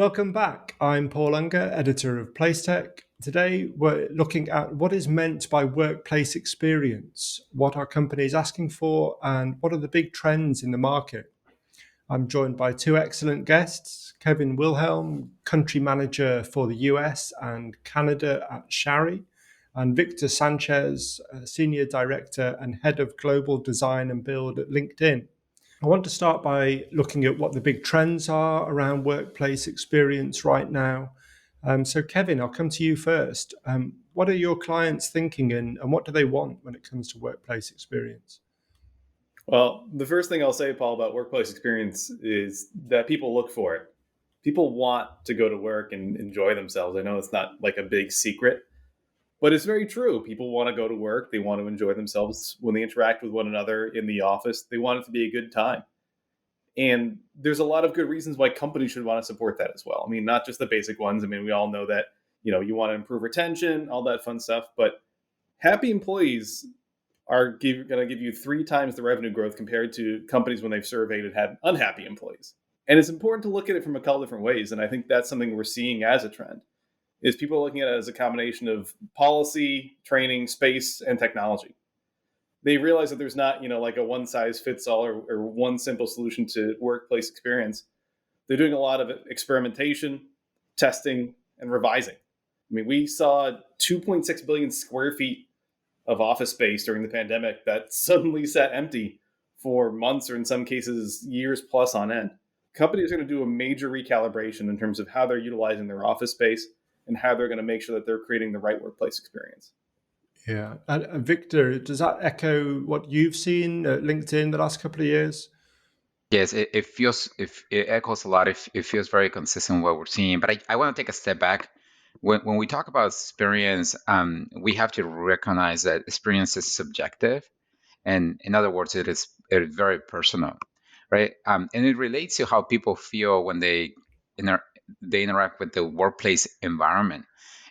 Welcome back. I'm Paul Unger, editor of PlaceTech. Today, we're looking at what is meant by workplace experience, what are companies asking for, and what are the big trends in the market. I'm joined by two excellent guests, Kevin Wilhelm, country manager for the US and Canada at Sharry, and Victor Sanchez, senior director and head of global design and build at LinkedIn. I want to start by looking at what the big trends are around workplace experience right now. So, Kevin, I'll come to you first. What are your clients thinking and what do they want when it comes to workplace experience? Well, the first thing I'll say, Paul, about workplace experience is that people look for it. People want to go to work and enjoy themselves. I know it's not like a big secret, but it's very true. People want to go to work. They want to enjoy themselves when they interact with one another in the office. They want it to be a good time. And there's a lot of good reasons why companies should want to support that as well. I mean, not just the basic ones. I mean, we all know that, you want to improve retention, all that fun stuff, but happy employees are going to give you 3 times the revenue growth compared to companies when they've surveyed and had unhappy employees. And it's important to look at it from a couple different ways. And I think that's something we're seeing as a trend is people looking at it as a combination of policy, training, space, and technology. They realize that there's not, like a one size fits all or one simple solution to workplace experience. They're doing a lot of experimentation, testing, and revising. I mean, we saw 2.6 billion square feet of office space during the pandemic that suddenly sat empty for months or in some cases years plus on end. Companies are going to do a major recalibration in terms of how they're utilizing their office space and how they're going to make sure that they're creating the right workplace experience. Yeah. And Victor, does that echo what you've seen at LinkedIn the last couple of years? Yes, it feels if it echoes a lot. It feels very consistent with what we're seeing. But I want to take a step back. When we talk about experience, we have to recognize that experience is subjective, and in other words, it is very personal, right? And it relates to how people feel when inter- they interact with the workplace environment.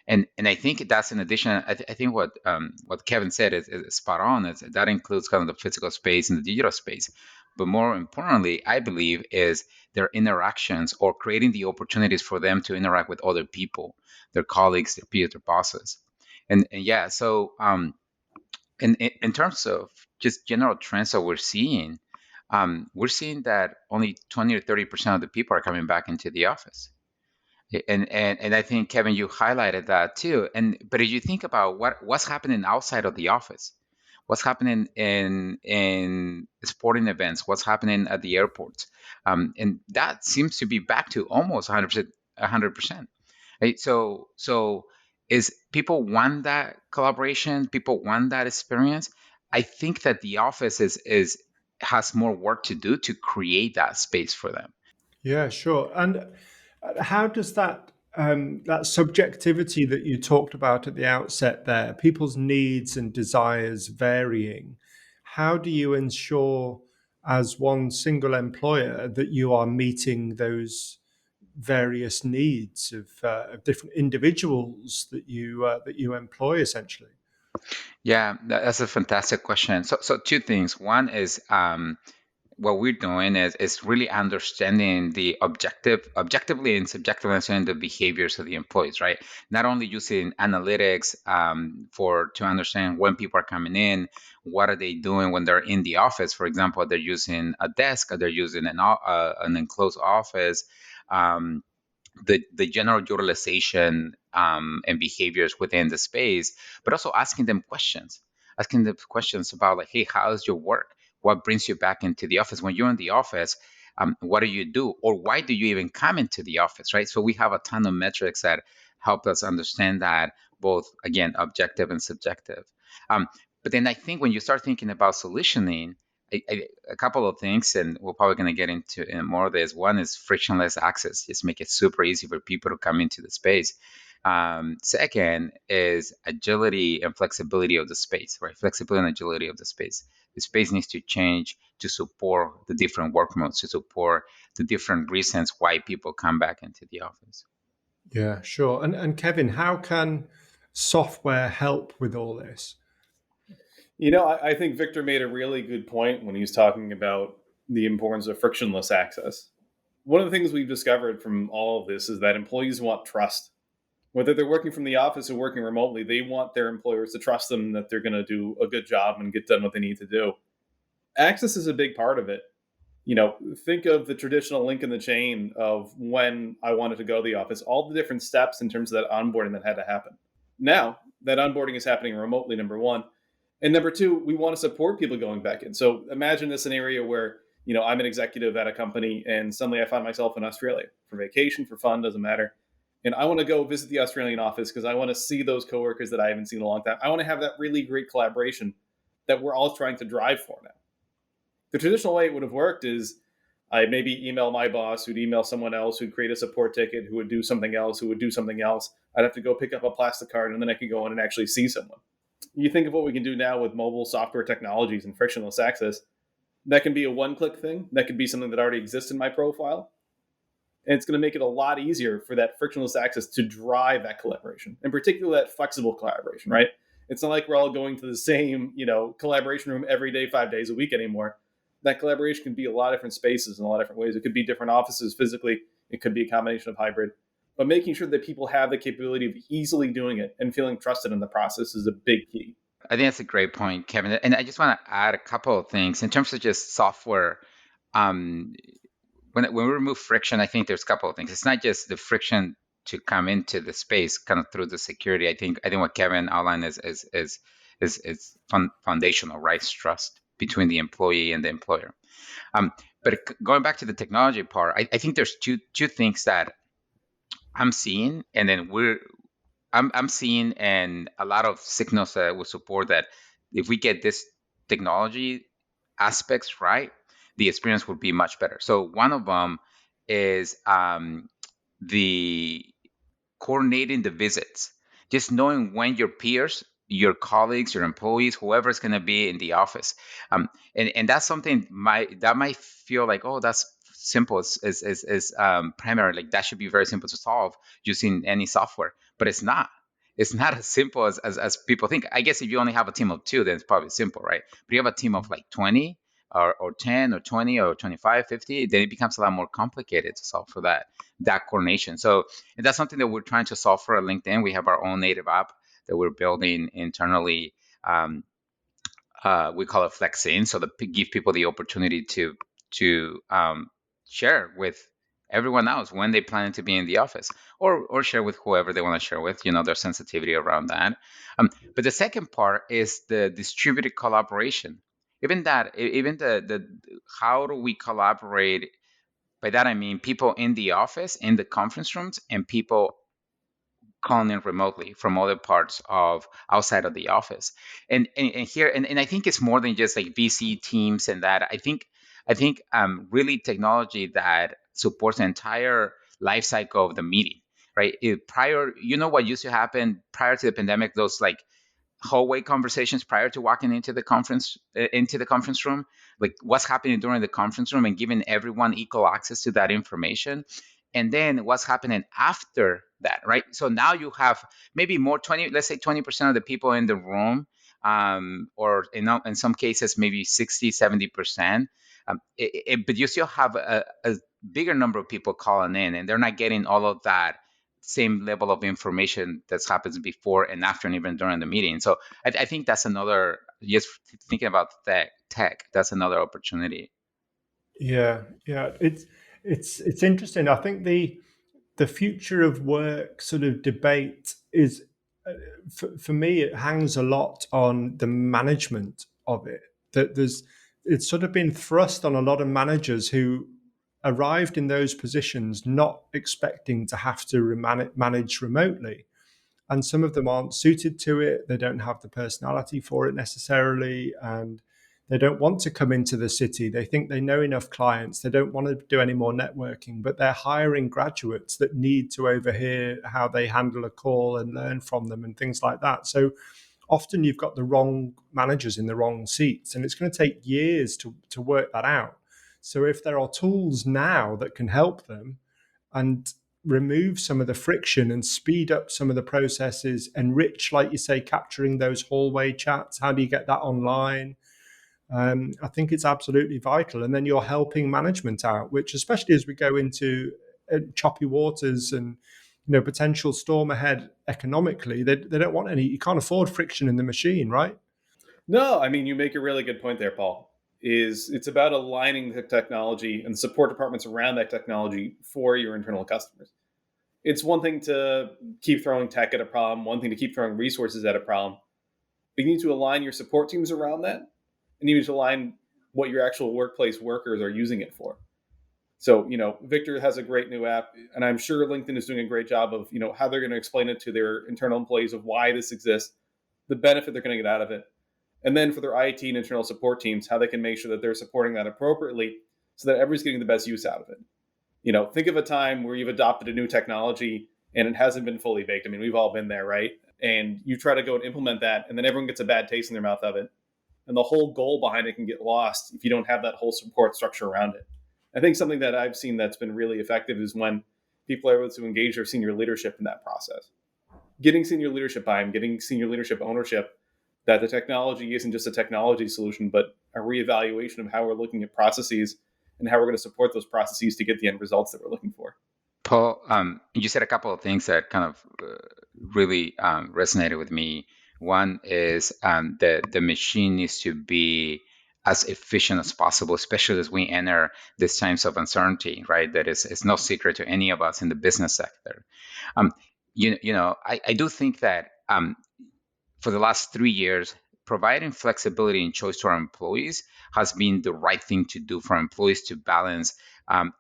And I think that's in addition. I think what Kevin said is spot on. That includes kind of the physical space and the digital space. But more importantly, I believe is their interactions or creating the opportunities for them to interact with other people, their colleagues, their peers, their bosses. And yeah, so in terms of just general trends that we're seeing that only 20 or 30% of the people are coming back into the office. And I think Kevin, you highlighted that too. But if you think about what's happening outside of the office, what's happening in sporting events, what's happening at the airports, and that seems to be back to almost 100%. 100%. Right? So is people want that collaboration? People want that experience. I think that the office is has more work to do to create that space for them. Yeah, sure. And how does that subjectivity that you talked about at the outset there, people's needs and desires varying, how do you ensure as one single employer that you are meeting those various needs of different individuals that you employ essentially? Yeah, that's a fantastic question. So two things. One is what we're doing is really understanding the objectively and subjectively understanding the behaviors of the employees, right? Not only using analytics for to understand when people are coming in, what are they doing when they're in the office. For example, they're using a desk, or they're using an enclosed office. Um, the general utilization and behaviors within the space, but also asking them questions about like, hey, how is your work? What brings you back into the office? When you're in the office, what do you do? Or why do you even come into the office, right? So we have a ton of metrics that help us understand that both, again, objective and subjective. Um, but then I think when you start thinking about solutioning, a couple of things, and we're probably going to get into more of this. One is frictionless access, just make it super easy for people to come into the space. Second is agility and flexibility of the space, right? Flexibility and agility of the space. The space needs to change to support the different work modes, to support the different reasons why people come back into the office. Yeah, sure. And Kevin, how can software help with all this? I think Victor made a really good point when he was talking about the importance of frictionless access. One of the things we've discovered from all of this is that employees want trust. Whether they're working from the office or working remotely, they want their employers to trust them that they're going to do a good job and get done what they need to do. Access is a big part of it. Think of the traditional link in the chain of when I wanted to go to the office, all the different steps in terms of that onboarding that had to happen. Now, that onboarding is happening remotely, number one. And number two, we want to support people going back in. So imagine a scenario where, I'm an executive at a company and suddenly I find myself in Australia for vacation, for fun, doesn't matter. And I want to go visit the Australian office because I want to see those coworkers that I haven't seen in a long time. I want to have that really great collaboration that we're all trying to drive for now. The traditional way it would have worked is I'd maybe email my boss, who'd email someone else, who'd create a support ticket, who would do something else, who would do something else. I'd have to go pick up a plastic card and then I could go in and actually see someone. You think of what we can do now with mobile software technologies and frictionless access. That can be a one-click thing. That could be something that already exists in my profile. And it's going to make it a lot easier for that frictionless access to drive that collaboration, in particular that flexible collaboration, right? It's not like we're all going to the same, collaboration room every day, 5 days a week anymore. That collaboration can be a lot of different spaces in a lot of different ways. It could be different offices physically. It could be a combination of hybrid. But making sure that people have the capability of easily doing it and feeling trusted in the process is a big key. I think that's a great point, Kevin. And I just want to add a couple of things in terms of just software. Um, when we remove friction, I think there's a couple of things. It's not just the friction to come into the space kind of through the security. I think what Kevin outlined is foundational, right? Trust between the employee and the employer. But going back to the technology part, I think there's two things that I'm seeing, and then I'm seeing and a lot of signals that will support that if we get this technology aspects right, the experience would be much better. So one of them is the coordinating the visits, just knowing when your peers, your colleagues, your employees, whoever is going to be in the office, and that's something that might feel like, oh, that's simple, is primary, like that should be very simple to solve using any software, but it's not. It's not as simple as people think. I guess if you only have a team of two, then it's probably simple, right? But you have a team of like 20 or 10 or 20 or 25, 50, then it becomes a lot more complicated to solve for that coordination. So and that's something that we're trying to solve for at LinkedIn. We have our own native app that we're building internally. We call it Flex In, so that give people the opportunity to share with everyone else when they plan to be in the office, or share with whoever they want to share with. Their sensitivity around that. But the second part is the distributed collaboration. Even the how do we collaborate? By that I mean people in the office, in the conference rooms, and people calling in remotely from other parts of outside of the office. And here and I think it's more than just like VC teams and that. I think really technology that supports the entire life cycle of the meeting, right? What used to happen prior to the pandemic, those like hallway conversations prior to walking into the conference room, like what's happening during the conference room and giving everyone equal access to that information, and then what's happening after that, right? So now you have maybe more 20, let's say 20% of the people in the room, or in some cases maybe 60-70%, but you still have a bigger number of people calling in, and they're not getting all of that same level of information that's happens before and after and even during the meeting. So I think that's another, just thinking about tech, that's another opportunity. Yeah. It's interesting. I think the future of work sort of debate is, for me, it hangs a lot on the management of it. That it's sort of been thrust on a lot of managers who arrived in those positions not expecting to have to manage remotely, and some of them aren't suited to it. They don't have the personality for it necessarily, and they don't want to come into the city. They think they know enough clients. They don't want to do any more networking, but they're hiring graduates that need to overhear how they handle a call and learn from them and things like that. So often you've got the wrong managers in the wrong seats, and it's going to take years to work that out. So if there are tools now that can help them and remove some of the friction and speed up some of the processes, enrich, like you say, capturing those hallway chats. How do you get that online? I think it's absolutely vital. And then you're helping management out, which, especially as we go into choppy waters and potential storm ahead economically, they don't want any. You can't afford friction in the machine, right? No, I mean, you make a really good point there, Paul. Is it's about aligning the technology and the support departments around that technology for your internal customers. It's one thing to keep throwing tech at a problem, one thing to keep throwing resources at a problem. But you need to align your support teams around that, and you need to align what your actual workplace workers are using it for. So, Victor has a great new app, and I'm sure LinkedIn is doing a great job of, how they're going to explain it to their internal employees of why this exists, the benefit they're going to get out of it, and then for their IT and internal support teams, how they can make sure that they're supporting that appropriately so that everybody's getting the best use out of it. Think of a time where you've adopted a new technology and it hasn't been fully baked. I mean, we've all been there, right? And you try to go and implement that, and then everyone gets a bad taste in their mouth of it. And the whole goal behind it can get lost if you don't have that whole support structure around it. I think something that I've seen that's been really effective is when people are able to engage their senior leadership in that process. Getting senior leadership buy-in, getting senior leadership ownership that the technology isn't just a technology solution, but a reevaluation of how we're looking at processes and how we're going to support those processes to get the end results that we're looking for. Paul, you said a couple of things that kind of really resonated with me. One is that the machine needs to be as efficient as possible, especially as we enter these times of uncertainty, right? That is, it's no secret to any of us in the business sector. Um, I do think that for the last 3 years, providing flexibility and choice to our employees has been the right thing to do for employees to balance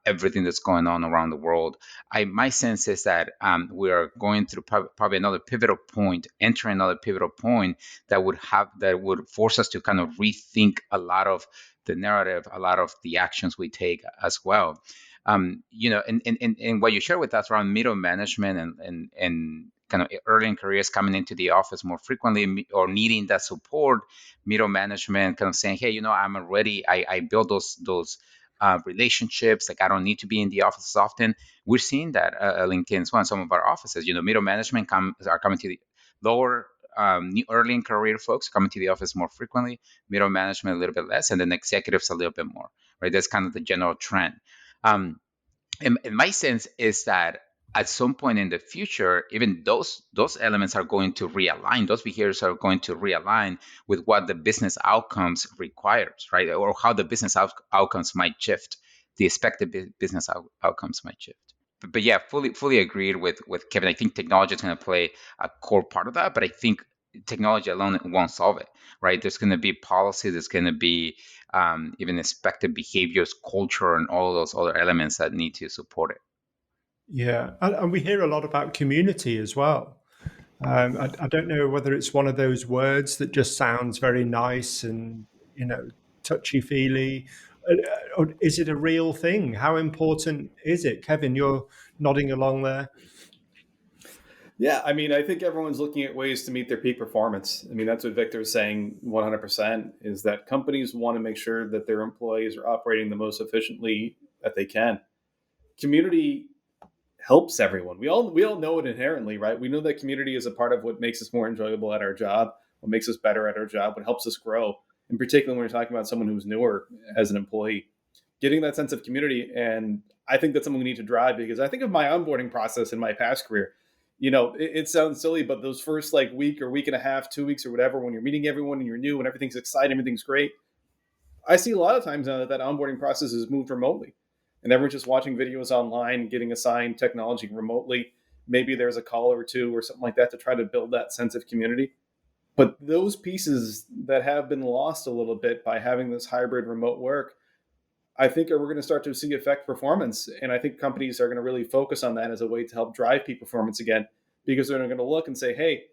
everything that's going on around the world. My sense is that we are going through probably another pivotal point, entering another pivotal point that would force us to kind of rethink a lot of the narrative, a lot of the actions we take as well. And what you share with us around middle management and kind of early in careers coming into the office more frequently or needing that support, middle management kind of saying, hey, I'm already, I build those relationships. Like I don't need to be in the office as often. We're seeing that at LinkedIn as well in some of our offices. Middle management are coming to the lower early in career folks coming to the office more frequently, middle management a little bit less, and then executives a little bit more. Right, that's kind of the general trend. Um, and my sense is that at some point in the future, even those elements are going to realign. Those behaviors are going to realign with what the business outcomes requires, right? Or how the business outcomes might shift. The expected business outcomes might shift. But yeah, fully agreed with Kevin. I think technology is going to play a core part of that, but I think technology alone won't solve it, right? There's going to be policy, there's going to be even expected behaviors, culture, and all those other elements that need to support it. Yeah, and we hear a lot about community as well. I don't know whether it's one of those words that just sounds very nice and touchy feely. Or is it a real thing? How important is it, Kevin? You're nodding along there. Yeah, I mean, I think everyone's looking at ways to meet their peak performance. I mean, that's what Victor's saying 100% is that companies want to make sure that their employees are operating the most efficiently that they can. Community helps everyone. We all know it inherently, right? We know that community is a part of what makes us more enjoyable at our job, what makes us better at our job, what helps us grow. In particular, when we're talking about someone who's newer as an employee, getting that sense of community. And I think that's something we need to drive because I think of my onboarding process in my past career. It sounds silly, but those first like week or week and a half, 2 weeks or whatever, when you're meeting everyone and you're new and everything's exciting, everything's great. I see a lot of times now that onboarding process is moved remotely and everyone's just watching videos online, getting assigned technology remotely. Maybe there's a call or two or something like that to try to build that sense of community. But those pieces that have been lost a little bit by having this hybrid remote work, I think we're going to start to see affect performance. And I think companies are going to really focus on that as a way to help drive peak performance again, because they're going to look and say, hey,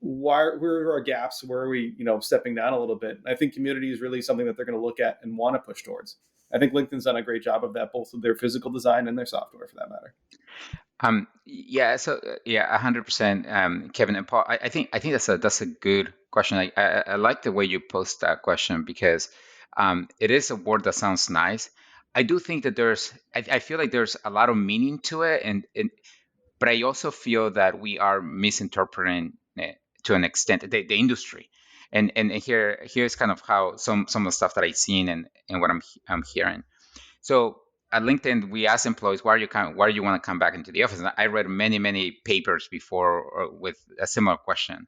where are our gaps? Where are we, stepping down a little bit? And I think community is really something that they're going to look at and want to push towards. I think LinkedIn's done a great job of that, both with their physical design and their software for that matter. Yeah, so yeah, 100%, Kevin and Paul. I think that's a good question. I like the way you post that question because it is a word that sounds nice. I do think that I feel like there's a lot of meaning to it, but I also feel that we are misinterpreting it to an extent the industry. And here's kind of how some of the stuff that I've seen and what I'm hearing. So at LinkedIn, we ask employees, why do you want to come back into the office? And I read many papers before with a similar question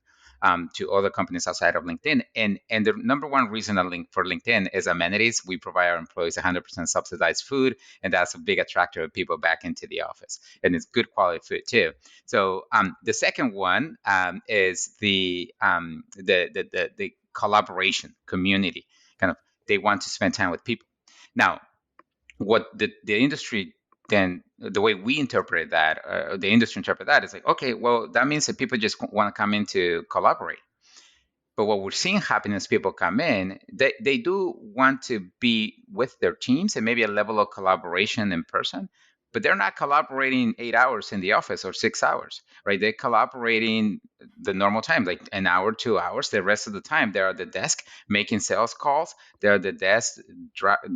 to other companies outside of LinkedIn. And the number one reason for LinkedIn is amenities. We provide our employees 100% subsidized food, and that's a big attractor of people back into the office. And it's good quality food too. So the second one is the collaboration community. Kind of, they want to spend time with people. Now, what the industry, then the way we interpret that, the industry interpret that, is like, okay, well, that means that people just want to come in to collaborate. But what we're seeing happen is people come in, they do want to be with their teams and maybe a level of collaboration in person, but they're not collaborating 8 hours in the office or 6 hours, right? They're collaborating the normal time, like an hour, 2 hours. The rest of the time, they're at the desk making sales calls. They're at the desk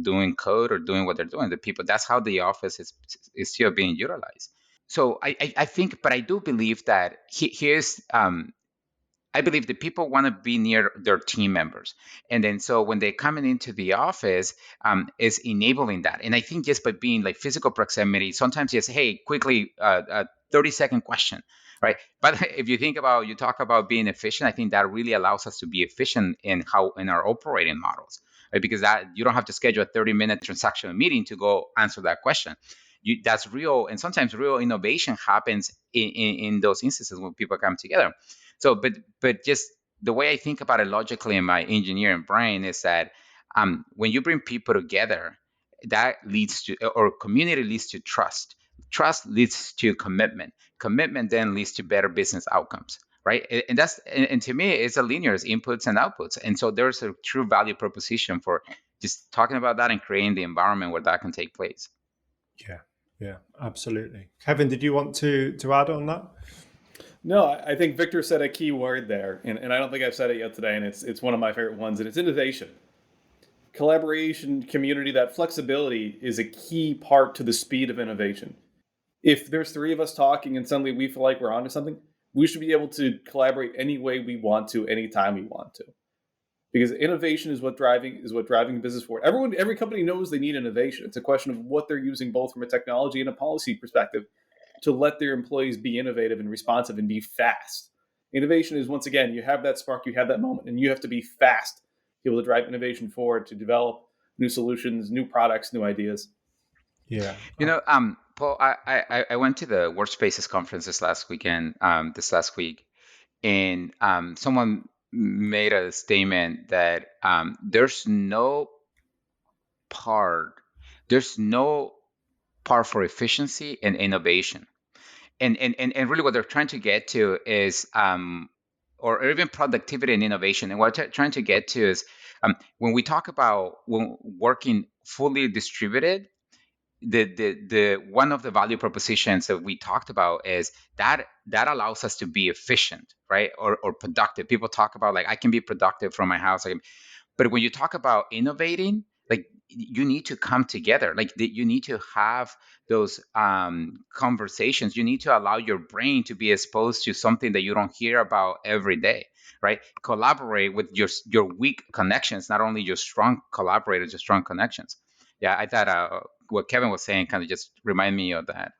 doing code or doing what they're doing. The people, that's how the office is still being utilized. So I think, but I do believe that here's I believe that people want to be near their team members. And then so when they're coming into the office, is enabling that. And I think just by being like physical proximity, sometimes just, hey, quickly, a 30-second question, right? But if you think about, you talk about being efficient, I think that really allows us to be efficient in our operating models, right? Because that you don't have to schedule a 30-minute transactional meeting to go answer that question. That's real. And sometimes real innovation happens in those instances when people come together. So, but just the way I think about it logically in my engineering brain is that when you bring people together, that leads to, or community leads to trust. Trust leads to commitment. Commitment then leads to better business outcomes, right? And that's and to me, it's a linear, it's inputs and outputs. And so there's a true value proposition for just talking about that and creating the environment where that can take place. Yeah, yeah, absolutely. Kevin, did you want to add on that? No, I think Victor said a key word there, and I don't think I've said it yet today, and it's one of my favorite ones, and it's innovation. Collaboration, community, that flexibility is a key part to the speed of innovation. If there's three of us talking and suddenly we feel like we're onto something, we should be able to collaborate any way we want to, anytime we want to. Because innovation is what driving business forward. Every company knows they need innovation. It's a question of what they're using, both from a technology and a policy perspective, to let their employees be innovative and responsive and be fast. Innovation is, once again, you have that spark, you have that moment, and you have to be fast, be able to drive innovation forward, to develop new solutions, new products, new ideas. Yeah. Paul, I went to the Workspaces conference this last week, and someone made a statement that there's no part for efficiency and innovation. And really what they're trying to get to is or even productivity and innovation. And what they're trying to get to is when we talk about when working fully distributed, the one of the value propositions that we talked about is that allows us to be efficient, right? Or productive. People talk about, like, I can be productive from my house. But when you talk about innovating, like, you need to come together. Like, you need to have those conversations. You need to allow your brain to be exposed to something that you don't hear about every day, right? Collaborate with your weak connections, not only your strong collaborators, your strong connections. Yeah, I thought what Kevin was saying kind of just reminded me of that.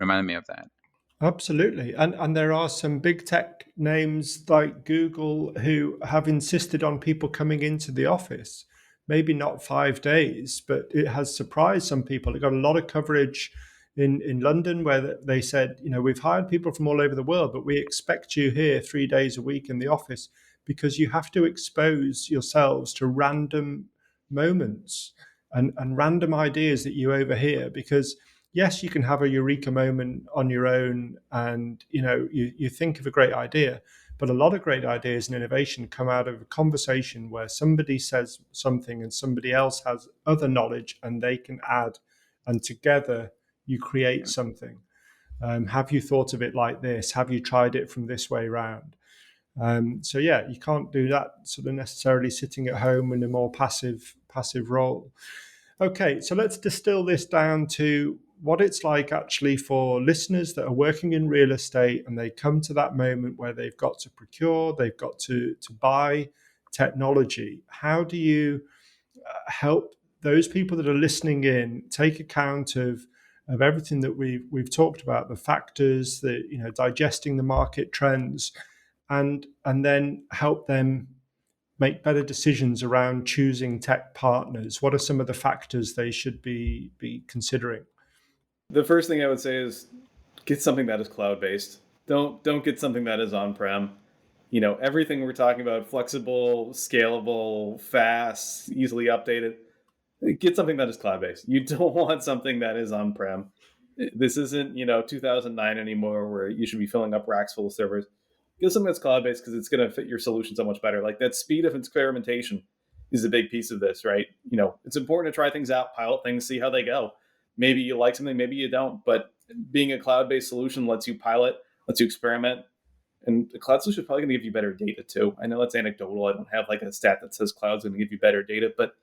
Absolutely. And there are some big tech names like Google who have insisted on people coming into the office. Maybe not 5 days, but it has surprised some people. It got a lot of coverage in London where they said, we've hired people from all over the world, but we expect you here 3 days a week in the office because you have to expose yourselves to random moments and random ideas that you overhear. Because yes, you can have a eureka moment on your own and you think of a great idea, but a lot of great ideas and innovation come out of a conversation where somebody says something and somebody else has other knowledge and they can add, and together you create something. Have you thought of it like this? Have you tried it from this way round? So yeah, you can't do that sort of necessarily sitting at home in a more passive role. Okay, so let's distill this down to what it's like actually for listeners that are working in real estate and they come to that moment where they've got to procure, they've got to buy technology. How do you help those people that are listening in take account of everything that we've talked about, the factors, the digesting the market trends, and then help them make better decisions around choosing tech partners? What are some of the factors they should be considering? The first thing I would say is get something that is cloud based. Don't get something that is on prem. Everything we're talking about, flexible, scalable, fast, easily updated. Get something that is cloud based. You don't want something that is on prem. This isn't 2009 anymore, where you should be filling up racks full of servers. Get something that's cloud based because it's going to fit your solution so much better. Like, that speed of experimentation is a big piece of this, right? It's important to try things out, pilot things, see how they go. Maybe you like something, maybe you don't. But being a cloud based solution lets you pilot, lets you experiment. And the cloud solution is probably going to give you better data too. I know that's anecdotal. I don't have like a stat that says cloud's going to give you better data, but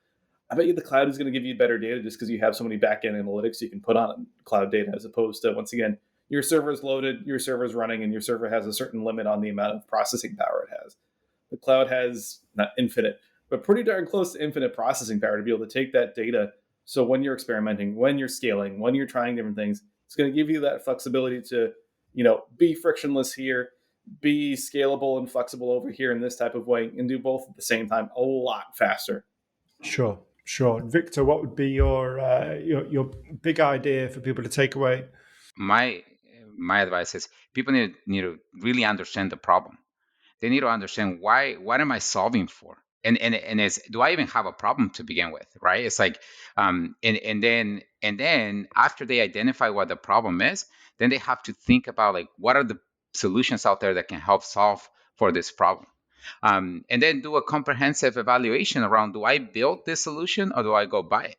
I bet you the cloud is going to give you better data just because you have so many back-end analytics you can put on cloud data, as opposed to, once again, your server is loaded, your server is running, and your server has a certain limit on the amount of processing power it has. The cloud has not infinite, but pretty darn close to infinite processing power to be able to take that data. So when you're experimenting, when you're scaling, when you're trying different things, it's going to give you that flexibility to, be frictionless here, be scalable and flexible over here in this type of way, and do both at the same time a lot faster. Sure, sure. Victor, what would be your big idea for people to take away? My advice is people need to really understand the problem. They need to understand what am I solving for, and is do I even have a problem to begin with, right? It's like and then after they identify what the problem is, then they have to think about, like, what are the solutions out there that can help solve for this problem. And then do a comprehensive evaluation around, do I build this solution or do I go buy it?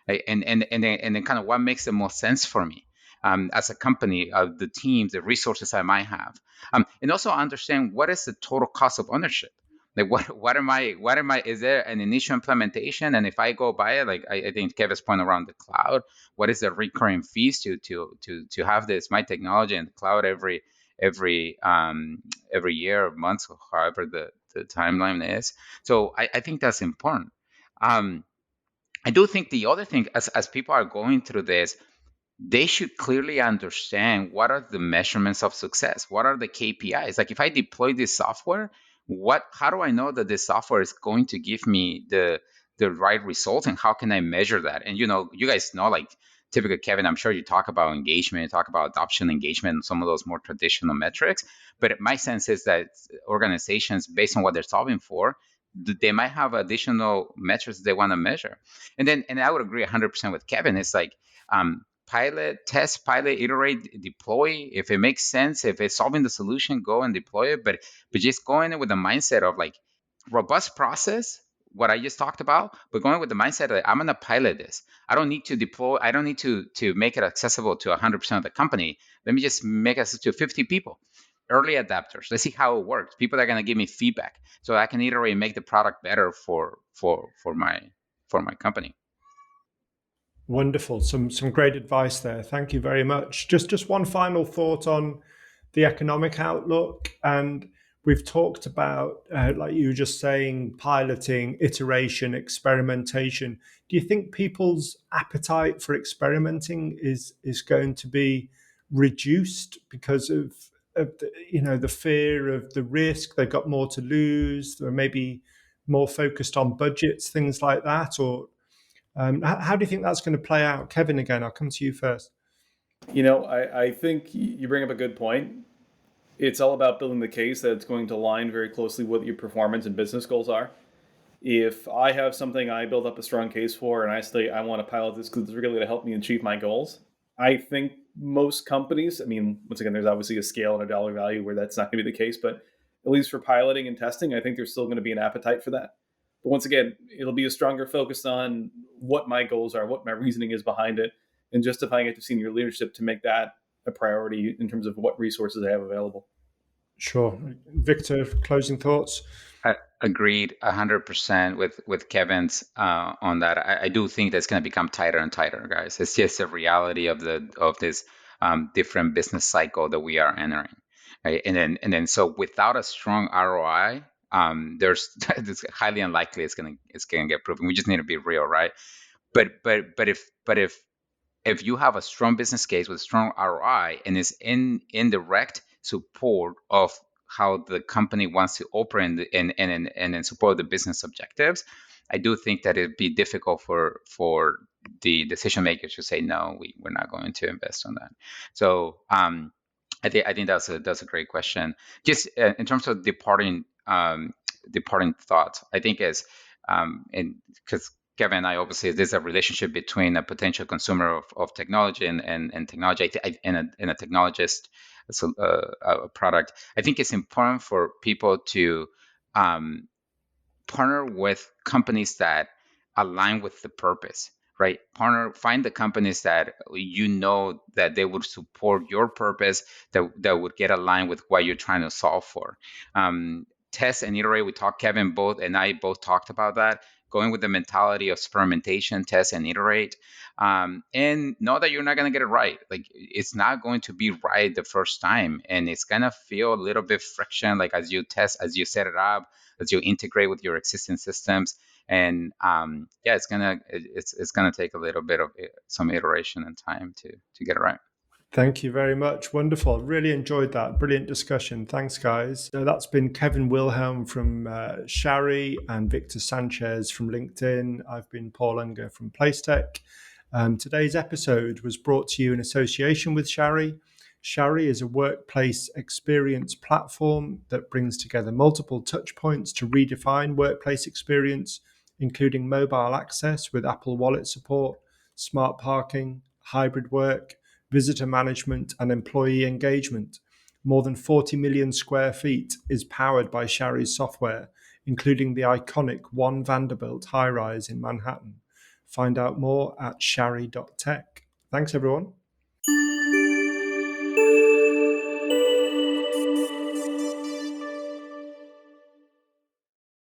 Right? And then kind of what makes the most sense for me, as a company, the teams, the resources I might have, and also understand what is the total cost of ownership. Like, what am I is there an initial implementation, and if I go buy it, like I think Kevin's point around the cloud, what is the recurring fees to have this my technology in the cloud every year or months, or however the timeline is. So I think that's important. um, I do think the other thing, as people are going through this, they should clearly understand what are the measurements of success. What are the KPIs? Like, if I deploy this software, how do I know that this software is going to give me the right results, and how can I measure that? And you guys know, like, typically, Kevin, I'm sure you talk about engagement, you talk about adoption engagement, and some of those more traditional metrics. But my sense is that organizations, based on what they're solving for, they might have additional metrics they want to measure. And I would agree 100% with Kevin. It's like, pilot, test, pilot, iterate, deploy. If it makes sense, if it's solving the solution, go and deploy it. But just going in with the mindset of, like, robust process, what I just talked about, but going with the mindset that I'm gonna pilot this. I don't need to deploy. I don't need to make it accessible to 100% of the company. Let me just make it to 50 people. Early adapters. Let's see how it works. People that are gonna give me feedback, so I can iterate and make the product better for my company. Wonderful. Some great advice there. Thank you very much. Just one final thought on the economic outlook. And we've talked about, like you were just saying, piloting, iteration, experimentation. Do you think people's appetite for experimenting is going to be reduced because of the fear of the risk? They've got more to lose. They're maybe more focused on budgets, things like that, or how do you think that's going to play out? Kevin, again, I'll come to you first. I think you bring up a good point. It's all about building the case that it's going to align very closely with what your performance and business goals are. If I have something I build up a strong case for, and I say I want to pilot this because it's really going to help me achieve my goals, I think most companies, I mean, once again, there's obviously a scale and a dollar value where that's not going to be the case, but at least for piloting and testing, I think there's still going to be an appetite for that. But once again, it'll be a stronger focus on what my goals are, what my reasoning is behind it, and justifying it to senior leadership to make that a priority in terms of what resources they have available. Sure. Victor, closing thoughts? Agreed 100% with Kevin's on that. I do think that's going to become tighter and tighter, guys. It's just a reality of this different business cycle that we are entering, right? And then so without a strong ROI, there's it's highly unlikely it's gonna get proven. We just need to be real, right? But if you have a strong business case with strong ROI and is in direct support of how the company wants to operate and in support of the business objectives, I do think that it'd be difficult for the decision makers to say no, we're not going to invest on that. So I think that's a great question. Just in terms of departing thoughts, I think is and because Kevin and I, obviously, there's a relationship between a potential consumer of technology and technology and a technologist, so, a product. I think it's important for people to um, partner with companies that align with the purpose, right? Find the companies that that they would support your purpose, that would get aligned with what you're trying to solve for. Test and iterate. Kevin both and I both talked about that. Going with the mentality of experimentation, test and iterate, and know that you're not going to get it right. Like, it's not going to be right the first time, and it's going to feel a little bit friction, like as you test, as you set it up, as you integrate with your existing systems. And yeah, it's gonna take a little bit of some iteration and time to get it right. Thank you very much. Wonderful. Really enjoyed that. Brilliant discussion. Thanks, guys. So that's been Kevin Wilhelm from Sharry and Victor Sanchez from LinkedIn. I've been Paul Unger from PlaceTech. Today's episode was brought to you in association with Sharry. Sharry is a workplace experience platform that brings together multiple touch points to redefine workplace experience, including mobile access with Apple Wallet support, smart parking, hybrid work, visitor management, and employee engagement. More than 40 million square feet is powered by Sharry's software, including the iconic One Vanderbilt high-rise in Manhattan. Find out more at sharry.tech. Thanks, everyone.